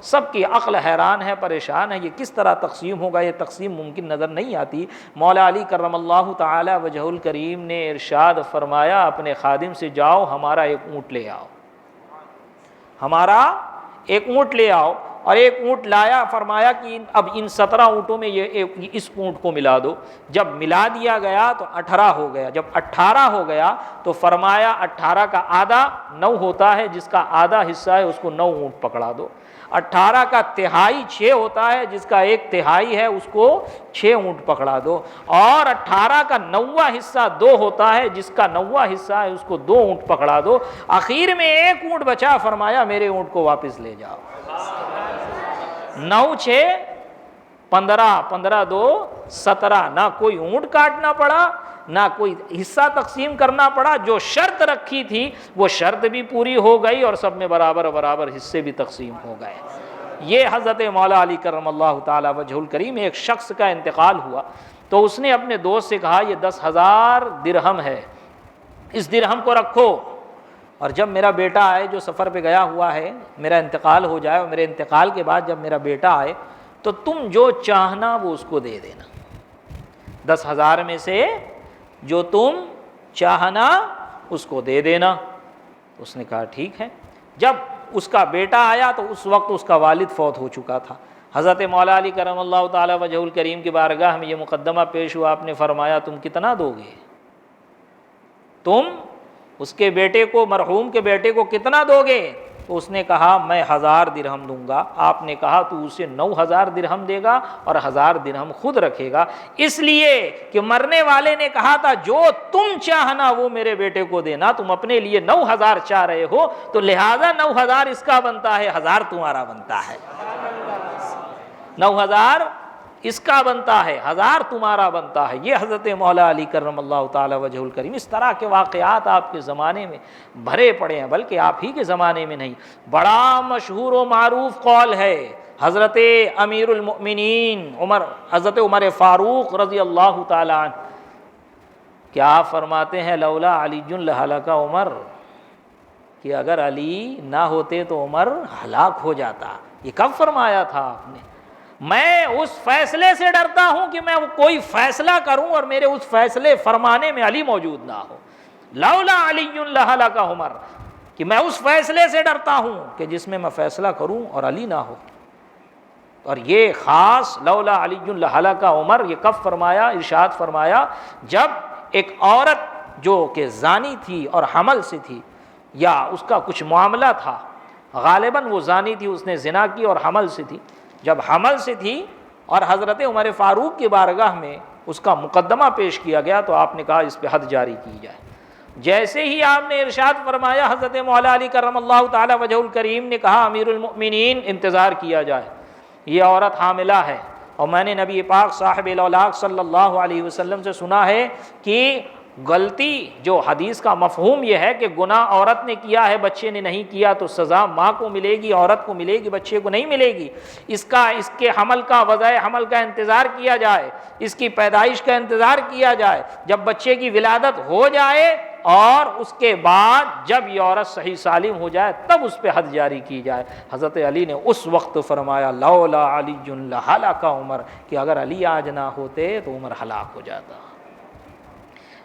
سب کی عقل حیران ہے، پریشان ہے، یہ کس طرح تقسیم ہوگا، یہ تقسیم ممکن نظر نہیں آتی۔ مولا علی کرم اللہ تعالی وجہ الکریم نے ارشاد فرمایا اپنے خادم سے جاؤ ہمارا ایک اونٹ لے آؤ، ہمارا ایک اونٹ لے آؤ، اور ایک اونٹ لایا، فرمایا کہ اب ان 17 اونٹوں میں اس اونٹ کو ملا دو۔ جب ملا دیا گیا تو 18 ہو گیا، جب 18 ہو گیا تو فرمایا 18 کا آدھا 9 ہوتا ہے، جس کا آدھا حصہ ہے اس کو 9 اونٹ پکڑا دو۔ 18 کا تہائی 6 ہوتا ہے، جس کا 1 تہائی ہے اس کو 6 اونٹ پکڑا دو، اور 18 کا 9واں حصہ 2 ہوتا ہے، جس کا 9واں حصہ ہے اس کو 2 اونٹ پکڑا دو۔ آخر میں 1 اونٹ بچا، فرمایا میرے اونٹ کو واپس لے جاؤ۔ 9 6 15 15 2 17، نہ کوئی اونٹ کاٹنا پڑا نہ کوئی حصہ تقسیم کرنا پڑا، جو شرط رکھی تھی وہ شرط بھی پوری ہو گئی اور سب میں برابر حصے بھی تقسیم ہو گئے۔ یہ حضرت مولا علی کرم اللہ تعالی وجہ الکریم، ایک شخص کا انتقال ہوا تو اس نے اپنے دوست سے کہا یہ 10,000 درہم ہے، اس درہم کو رکھو، اور جب میرا بیٹا آئے جو سفر پہ گیا ہوا ہے، میرا انتقال ہو جائے، اور میرے انتقال کے بعد جب میرا بیٹا آئے تو تم جو چاہنا وہ اس کو دے دینا، 10,000 میں سے جو تم چاہنا اس کو دے دینا۔ اس نے کہا ٹھیک ہے۔ جب اس کا بیٹا آیا تو اس وقت اس کا والد فوت ہو چکا تھا۔ حضرت مولا علی کرم اللہ تعالی وجہ الکریم کی بارگاہ میں یہ مقدمہ پیش ہوا، آپ نے فرمایا تم کتنا دو گے؟ تم اس کے بیٹے کو، مرحوم کے بیٹے کو کتنا دو گے؟ تو اس نے کہا میں 1000 درہم دوں گا۔ آپ نے کہا تو اسے 9000 درہم دے گا اور 1000 درہم خود رکھے گا، اس لیے کہ مرنے والے نے کہا تھا جو تم چاہنا وہ میرے بیٹے کو دینا، تم اپنے لیے 9000 چاہ رہے ہو تو لہذا 9000 اس کا بنتا ہے، 1000 تمہارا بنتا ہے، 9000 اس کا بنتا ہے، 1000 تمہارا بنتا ہے۔ یہ حضرت مولا علی کرم اللہ تعالی وجہ الکریم، اس طرح کے واقعات آپ کے زمانے میں بھرے پڑے ہیں، بلکہ آپ ہی کے زمانے میں نہیں۔ بڑا مشہور و معروف قول ہے حضرت امیر المؤمنین حضرت عمر فاروق رضی اللہ تعالی عنہ، کیا فرماتے ہیں لولا علی لہلک عمر، کہ اگر علی نہ ہوتے تو عمر ہلاک ہو جاتا۔ یہ کب فرمایا تھا آپ نے؟ میں اس فیصلے سے ڈرتا ہوں کہ میں کوئی فیصلہ کروں اور میرے اس فیصلے فرمانے میں علی موجود نہ ہو، لولا علی لہلک عمر، کہ میں اس فیصلے سے ڈرتا ہوں کہ جس میں میں فیصلہ کروں اور علی نہ ہو۔ اور یہ خاص لولا علی لہلک عمر یہ کب فرمایا؟ ارشاد فرمایا جب ایک عورت جو کہ زانی تھی اور حمل سے تھی، یا اس کا کچھ معاملہ تھا، غالباً وہ زانی تھی، اس نے زنا کی اور حمل سے تھی، جب حمل سے تھی اور حضرت عمر فاروق کی بارگاہ میں اس کا مقدمہ پیش کیا گیا تو آپ نے کہا اس پہ حد جاری کی جائے۔ جیسے ہی آپ نے ارشاد فرمایا، حضرت مولا علی کرم اللہ تعالی وجہ الکریم نے کہا امیر المؤمنین انتظار کیا جائے، یہ عورت حاملہ ہے، اور میں نے نبی پاک صاحب الاولاق صلی اللہ علیہ وسلم سے سنا ہے کہ غلطی، جو حدیث کا مفہوم یہ ہے کہ گناہ عورت نے کیا ہے بچے نے نہیں کیا تو سزا ماں کو ملے گی، عورت کو ملے گی، بچے کو نہیں ملے گی۔ اس کے حمل کا، وضع حمل کا انتظار کیا جائے، اس کی پیدائش کا انتظار کیا جائے، جب بچے کی ولادت ہو جائے اور اس کے بعد جب یہ عورت صحیح سالم ہو جائے تب اس پہ حد جاری کی جائے۔ حضرت علی نے اس وقت فرمایا لولا علی لہلک عمر، کہ اگر علی آج نہ ہوتے تو عمر ہلاک ہو جاتا۔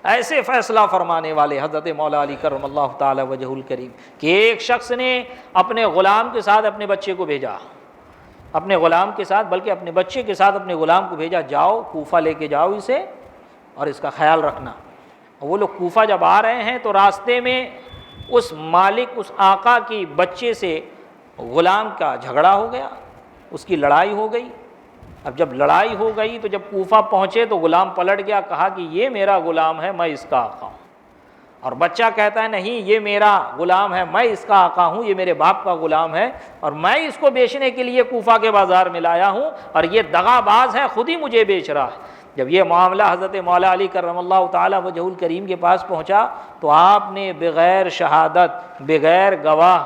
ایسے فیصلہ فرمانے والے حضرت مولا علی کرم اللہ تعالی وجہ الکریم، کہ ایک شخص نے اپنے غلام کے ساتھ اپنے بچے کو بھیجا، اپنے غلام کے ساتھ، بلکہ اپنے بچے کے ساتھ اپنے غلام کو بھیجا، جاؤ کوفہ لے کے جاؤ اسے اور اس کا خیال رکھنا۔ وہ لوگ کوفہ جب آ رہے ہیں تو راستے میں اس مالک، اس آقا کی بچے سے غلام کا جھگڑا ہو گیا، اس کی لڑائی ہو گئی۔ اب جب لڑائی ہو گئی تو جب کوفہ پہنچے تو غلام پلٹ گیا، کہا کہ یہ میرا غلام ہے، میں اس کا آقا ہوں۔ اور بچہ کہتا ہے نہیں، یہ میرا غلام ہے، میں اس کا آقا ہوں، یہ میرے باپ کا غلام ہے اور میں اس کو بیچنے کے لیے کوفہ کے بازار میں لایا ہوں اور یہ دغا باز ہے، خود ہی مجھے بیچ رہا ہے۔ جب یہ معاملہ حضرت مولا علی کرم اللہ تعالیٰ وجہ الکریم کے پاس پہنچا تو آپ نے بغیر شہادت، بغیر گواہ،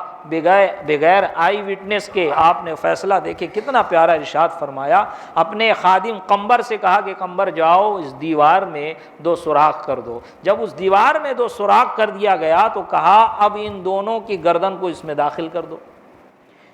بغیر آئی وٹنس کے آپ نے فیصلہ، دیکھے کتنا پیارا ارشاد فرمایا۔ اپنے خادم قمبر سے کہا کہ قمبر جاؤ اس دیوار میں 2 سوراخ کر دو۔ جب اس دیوار میں 2 سوراخ کر دیا گیا تو کہا اب ان دونوں کی گردن کو اس میں داخل کر دو،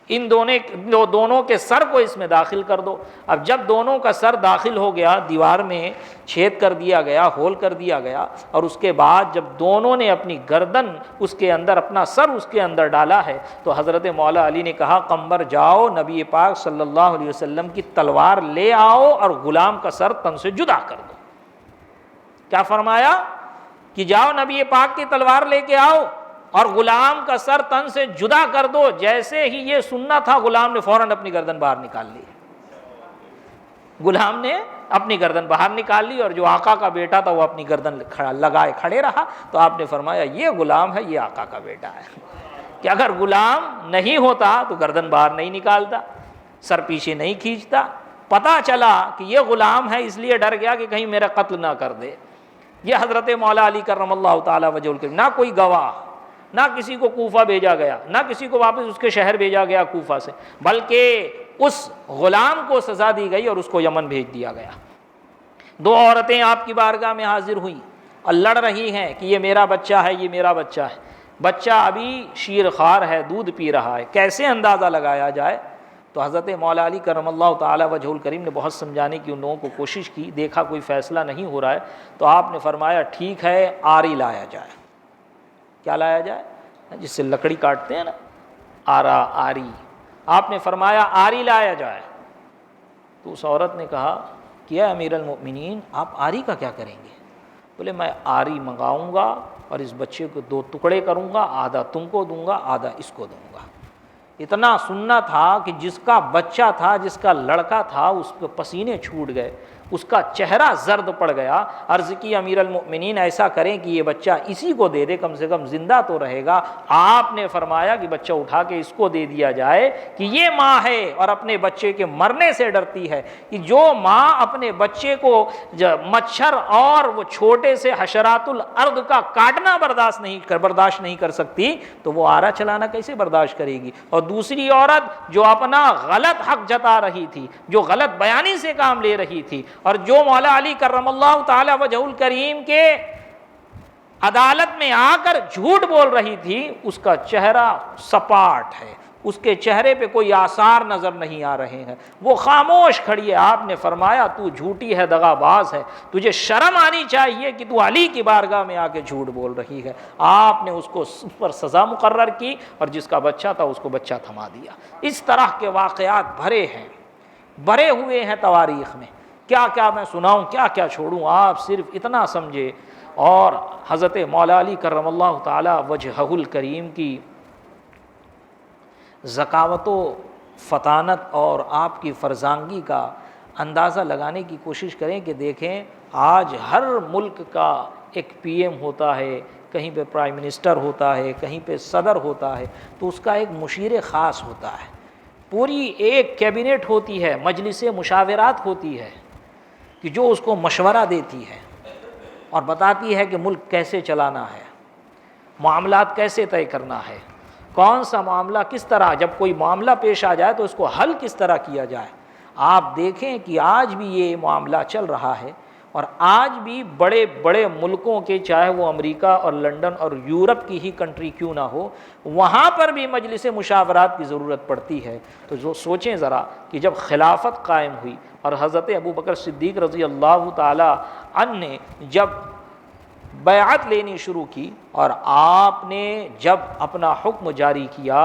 ان دونوں کے سر کو اس میں داخل کر دو۔ اب جب دونوں کا سر داخل ہو گیا، دیوار میں چھید کر دیا گیا، ہول کر دیا گیا، اور اس کے بعد جب دونوں نے اپنی گردن اس کے اندر، اپنا سر اس کے اندر ڈالا ہے تو حضرت مولا علی نے کہا قمبر جاؤ نبی پاک صلی اللہ علیہ وسلم کی تلوار لے آؤ اور غلام کا سر تن سے جدا کر دو۔ کیا فرمایا کہ جاؤ نبی پاک کی تلوار لے کے آؤ اور غلام کا سر تن سے جدا کر دو۔ جیسے ہی یہ سننا تھا غلام نے فوراً اپنی گردن باہر نکال لی، غلام نے اپنی گردن باہر نکال لی اور جو آقا کا بیٹا تھا وہ اپنی گردن لگائے کھڑے رہا۔ تو آپ نے فرمایا یہ غلام ہے، یہ آقا کا بیٹا ہے، کہ اگر غلام نہیں ہوتا تو گردن باہر نہیں نکالتا، سر پیچھے نہیں کھینچتا۔ پتہ چلا کہ یہ غلام ہے اس لیے ڈر گیا کہ کہیں میرا قتل نہ کر دے۔ یہ حضرت مولا علی کرم اللہ تعالیٰ وجہ الکریم، نہ کوئی گواہ، نہ کسی کو کوفہ بھیجا گیا، نہ کسی کو واپس اس کے شہر بھیجا گیا کوفہ سے، بلکہ اس غلام کو سزا دی گئی اور اس کو یمن بھیج دیا گیا۔ 2 عورتیں آپ کی بارگاہ میں حاضر ہوئیں اور لڑ رہی ہیں کہ یہ میرا بچہ ہے، یہ میرا بچہ ہے۔ بچہ ابھی شیر خوار ہے، دودھ پی رہا ہے، کیسے اندازہ لگایا جائے؟ تو حضرت مولا علی کرم اللہ تعالیٰ وجہ الکریم نے بہت سمجھانے کی ان لوگوں کو کوشش کی، دیکھا کوئی فیصلہ نہیں ہو رہا ہے تو آپ نے فرمایا ٹھیک ہے آری لایا جائے۔ کیا لایا جائے؟ جس سے لکڑی کاٹتے ہیں نا، آری۔ آپ نے فرمایا آری لایا جائے۔ تو اس عورت نے کہا کہ اے امیر المؤمنین آپ آری کا کیا کریں گے؟ بولے میں آری منگاؤں گا اور اس بچے کو 2 ٹکڑے کروں گا، آدھا تم کو دوں گا، آدھا اس کو دوں گا۔ اتنا سننا تھا کہ جس کا بچہ تھا، جس کا لڑکا تھا، اس کے پسینے چھوٹ گئے، اس کا چہرہ زرد پڑ گیا۔ عرض کی امیر المؤمنین ایسا کریں کہ یہ بچہ اسی کو دے دے، کم سے کم زندہ تو رہے گا۔ آپ نے فرمایا کہ بچہ اٹھا کے اس کو دے دیا جائے کہ یہ ماں ہے اور اپنے بچے کے مرنے سے ڈرتی ہے، کہ جو ماں اپنے بچے کو مچھر اور وہ چھوٹے سے حشرات الارض کا کاٹنا برداشت نہیں کر سکتی تو وہ آرا چلانا کیسے برداشت کرے گی؟ اور دوسری عورت جو اپنا غلط حق جتا رہی تھی، جو غلط بیانی سے کام لے رہی تھی، اور جو مولا علی کرم اللہ تعالی وجہ الکریم کے عدالت میں آ کر جھوٹ بول رہی تھی، اس کا چہرہ سپاٹ ہے، اس کے چہرے پہ کوئی آثار نظر نہیں آ رہے ہیں، وہ خاموش کھڑی ہے۔ آپ نے فرمایا تو جھوٹی ہے، دغا باز ہے، تجھے شرم آنی چاہیے کہ تو علی کی بارگاہ میں آ کے جھوٹ بول رہی ہے۔ آپ نے اس کو پر سزا مقرر کی اور جس کا بچہ تھا اس کو بچہ تھما دیا۔ اس طرح کے واقعات بھرے ہوئے ہیں تواریخ میں، کیا کیا میں سناؤں، کیا کیا چھوڑوں، آپ صرف اتنا سمجھے۔ اور حضرت مولا علی کرم اللہ تعالی وجہہ الکریم کی ذکاوت و فطانت اور آپ کی فرزانگی کا اندازہ لگانے کی کوشش کریں کہ دیکھیں آج ہر ملک کا ایک پی ایم ہوتا ہے، کہیں پہ پرائم منسٹر ہوتا ہے، کہیں پہ صدر ہوتا ہے، تو اس کا ایک مشیر خاص ہوتا ہے، پوری ایک کیبنٹ ہوتی ہے، مجلس مشاورات ہوتی ہے کہ جو اس کو مشورہ دیتی ہے اور بتاتی ہے کہ ملک کیسے چلانا ہے، معاملات کیسے طے کرنا ہے، کون سا معاملہ کس طرح، جب کوئی معاملہ پیش آ جائے تو اس کو حل کس طرح کیا جائے۔ آپ دیکھیں کہ آج بھی یہ معاملہ چل رہا ہے اور آج بھی بڑے بڑے ملکوں کے، چاہے وہ امریکہ اور لنڈن اور یورپ کی ہی کنٹری کیوں نہ ہو، وہاں پر بھی مجلس مشاورات کی ضرورت پڑتی ہے۔ تو جو سوچیں ذرا کہ جب خلافت قائم ہوئی اور حضرت ابوبکر صدیق رضی اللہ تعالی عنہ نے جب بیعت لینی شروع کی اور آپ نے جب اپنا حکم جاری کیا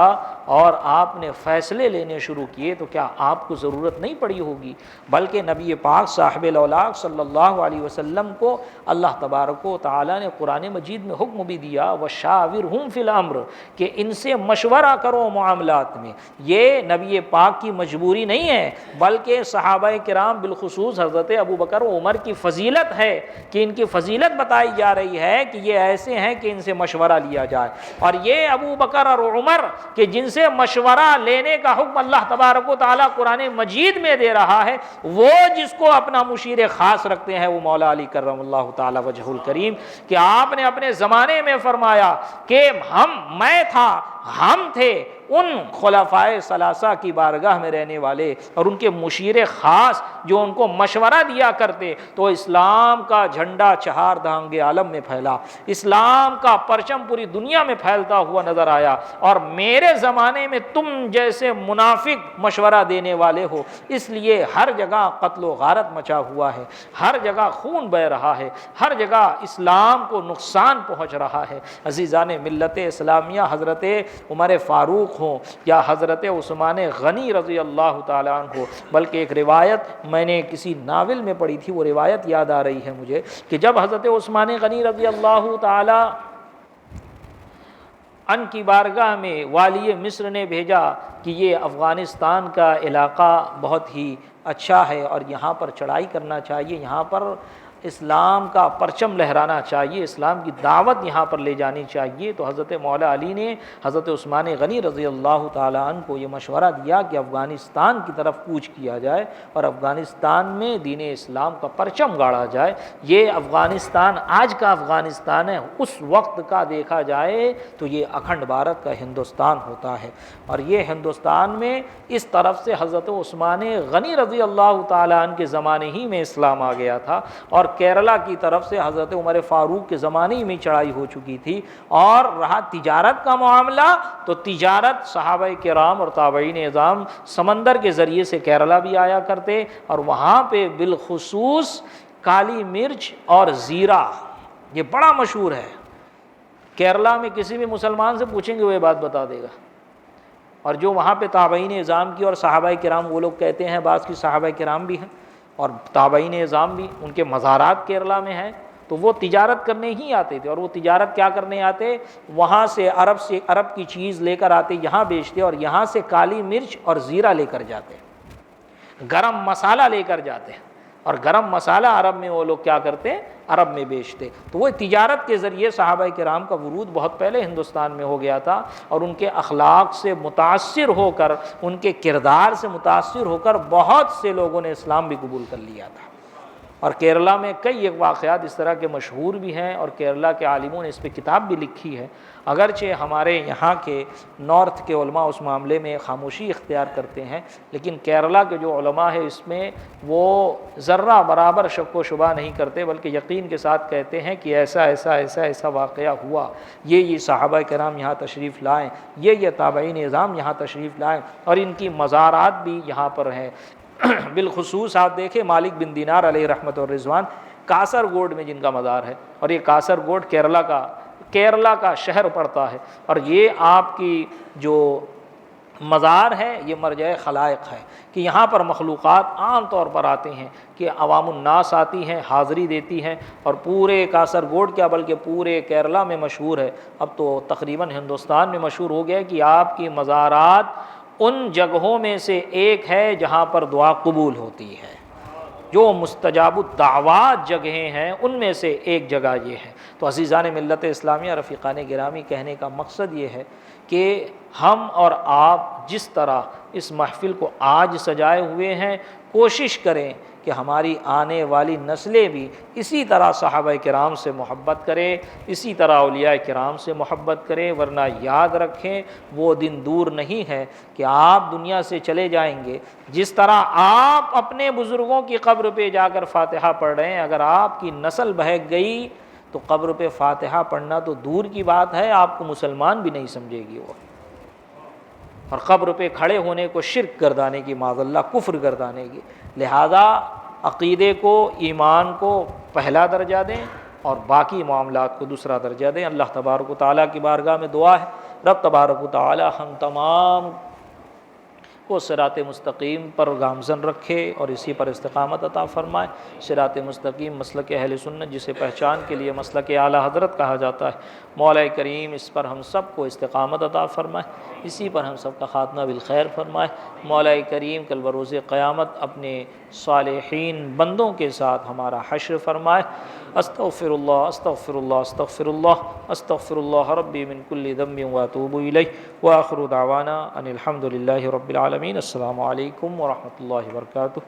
اور آپ نے فیصلے لینے شروع کیے تو کیا آپ کو ضرورت نہیں پڑی ہوگی؟ بلکہ نبی پاک صاحب الاولاق صلی اللہ علیہ وسلم کو اللہ تبارک و تعالیٰ نے قرآن مجید میں حکم بھی دیا وَشَاوِرْهُمْ فِي الْأَمْرِ کہ ان سے مشورہ کرو معاملات میں۔ یہ نبی پاک کی مجبوری نہیں ہے بلکہ صحابہ کرام بالخصوص حضرت ابوبکر و عمر کی فضیلت ہے کہ ان کی فضیلت بتائی جا رہی ہے کہ یہ ایسے ہیں کہ ان سے مشورہ لیا جائے۔ اور یہ ابوبکر اور عمر کہ جن سے مشورہ لینے کا حکم اللہ تبارک و تعالیٰ قرآن مجید میں دے رہا ہے، وہ جس کو اپنا مشیر خاص رکھتے ہیں وہ مولا علی کرم اللہ تعالیٰ وجہ الکریم، کہ آپ نے اپنے زمانے میں فرمایا کہ ہم تھے ان خلفائے ثلاثہ کی بارگاہ میں رہنے والے اور ان کے مشیر خاص جو ان کو مشورہ دیا کرتے، تو اسلام کا جھنڈا چہار دھام عالم میں پھیلا، اسلام کا پرچم پوری دنیا میں پھیلتا ہوا نظر آیا۔ اور میرے زمانے میں تم جیسے منافق مشورہ دینے والے ہو، اس لیے ہر جگہ قتل و غارت مچا ہوا ہے، ہر جگہ خون بہہ رہا ہے، ہر جگہ اسلام کو نقصان پہنچ رہا ہے۔ عزیزان ملت اسلامیہ، حضرت عمر فاروق ہوں یا حضرت عثمان غنی رضی اللہ تعالیٰ عنہ ہو، بلکہ ایک روایت میں نے کسی ناول میں پڑھی تھی، وہ روایت یاد آ رہی ہے مجھے کہ جب حضرت عثمان غنی رضی اللہ تعالیٰ ان کی بارگاہ میں والی مصر نے بھیجا کہ یہ افغانستان کا علاقہ بہت ہی اچھا ہے اور یہاں پر چڑھائی کرنا چاہیے، یہاں پر اسلام کا پرچم لہرانا چاہیے، اسلام کی دعوت یہاں پر لے جانی چاہیے، تو حضرت مولا علی نے حضرت عثمان غنی رضی اللہ تعالیٰ عنہ کو یہ مشورہ دیا کہ افغانستان کی طرف کوچ کیا جائے اور افغانستان میں دین اسلام کا پرچم گاڑا جائے۔ یہ افغانستان آج کا افغانستان ہے، اس وقت کا دیکھا جائے تو یہ اکھنڈ بھارت کا ہندوستان ہوتا ہے، اور یہ ہندوستان میں اس طرف سے حضرت عثمان غنی رضی اللہ تعالیٰ عنہ کے زمانے ہی میں اسلام آ گیا تھا، اور کیرلا کی طرف سے حضرت عمر فاروق کے زمانے میں چڑھائی ہو چکی تھی۔ اور رہا تجارت کا معاملہ تو تجارت صحابہ کرام اور تابعین اعظام سمندر کے ذریعے سے کیرلا بھی آیا کرتے، اور وہاں پہ بالخصوص کالی مرچ اور زیرہ یہ بڑا مشہور ہے۔ کیرلا میں کسی بھی مسلمان سے پوچھیں گے وہ یہ بات بتا دے گا، اور جو وہاں پہ تابعین اعظام کی اور صحابہ کرام، وہ لوگ کہتے ہیں بعض کی صحابہ کرام بھی ہیں اور تابعین اعظام بھی، ان کے مزارات کیرلا میں ہیں، تو وہ تجارت کرنے ہی آتے تھے۔ اور وہ تجارت کیا کرنے آتے؟ وہاں سے عرب کی چیز لے کر آتے، یہاں بیچتے، اور یہاں سے کالی مرچ اور زیرہ لے کر جاتے، گرم مسالہ لے کر جاتے، اور گرم مسالہ عرب میں وہ لوگ کیا کرتے؟ عرب میں بیچتے۔ تو وہ تجارت کے ذریعے صحابہ کرام کا ورود بہت پہلے ہندوستان میں ہو گیا تھا، اور ان کے اخلاق سے متاثر ہو کر، ان کے کردار سے متاثر ہو کر بہت سے لوگوں نے اسلام بھی قبول کر لیا تھا۔ اور کیرلا میں کئی ایک واقعات اس طرح کے مشہور بھی ہیں، اور کیرلا کے عالموں نے اس پہ کتاب بھی لکھی ہے۔ اگرچہ ہمارے یہاں کے نارتھ کے علماء اس معاملے میں خاموشی اختیار کرتے ہیں، لیکن کیرلا کے جو علماء ہیں اس میں وہ ذرہ برابر شک و شبہ نہیں کرتے، بلکہ یقین کے ساتھ کہتے ہیں کہ ایسا ایسا ایسا ایسا واقعہ ہوا، یہ صحابہ کرام یہاں تشریف لائیں، یہ تابعین اعظام یہاں تشریف لائیں، اور ان کی مزارات بھی یہاں پر ہیں۔ بالخصوص آپ دیکھیں مالک بن دینار علیہ رحمت اور رضوان، کاسرگوڈ میں جن کا مزار ہے، اور یہ کاسرگوڈ کیرلا کا شہر پڑتا ہے، اور یہ آپ کی جو مزار ہے یہ مرجع خلائق ہے کہ یہاں پر مخلوقات عام طور پر آتے ہیں، کہ عوام الناس آتی ہیں، حاضری دیتی ہیں، اور پورے کاسرگوڈ کیا بلکہ پورے کیرلا میں مشہور ہے، اب تو تقریباً ہندوستان میں مشہور ہو گیا کہ آپ کی مزارات ان جگہوں میں سے ایک ہے جہاں پر دعا قبول ہوتی ہے، جو مستجاب الدعوات جگہیں ہیں ان میں سے ایک جگہ یہ ہے۔ تو عزیزان ملت اسلامیہ، رفیقان گرامی، کہنے کا مقصد یہ ہے کہ ہم اور آپ جس طرح اس محفل کو آج سجائے ہوئے ہیں، کوشش کریں کہ ہماری آنے والی نسلیں بھی اسی طرح صحابہ کرام سے محبت کرے، اسی طرح اولیاء کرام سے محبت کرے، ورنہ یاد رکھیں وہ دن دور نہیں ہے کہ آپ دنیا سے چلے جائیں گے۔ جس طرح آپ اپنے بزرگوں کی قبر پہ جا کر فاتحہ پڑھ رہے ہیں، اگر آپ کی نسل بہک گئی تو قبر پہ فاتحہ پڑھنا تو دور کی بات ہے، آپ کو مسلمان بھی نہیں سمجھے گی وہ، اور قبر پہ کھڑے ہونے کو شرک گردانے کی، معاذ اللہ کفر گردانے کی۔ لہذا عقیدے کو، ایمان کو پہلا درجہ دیں اور باقی معاملات کو دوسرا درجہ دیں۔ اللہ تبارک و تعالیٰ کی بارگاہ میں دعا ہے رب تبارک و تعالی ہم تمام کو صراط مستقیم پر گامزن رکھے اور اسی پر استقامت عطا فرمائے۔ صراط مستقیم مسلک اہل سنت جسے پہچان کے لیے مسلک اعلیٰ حضرت کہا جاتا ہے، مولا کریم اس پر ہم سب کو استقامت عطا فرمائے، اسی پر ہم سب کا خاتمہ بالخیر فرمائے۔ مولا کریم کل بروز قیامت اپنے صالحین بندوں کے ساتھ ہمارا حشر فرمائے۔ استغفر اللہ استغفر اللہ استغفر اللہ استغفر اللہ ربی من کل ذنب واتوب الیہ وآخر دعوانا ان الحمد للہ رب العالمین۔ السلام علیکم ورحمۃ اللہ وبرکاتہ۔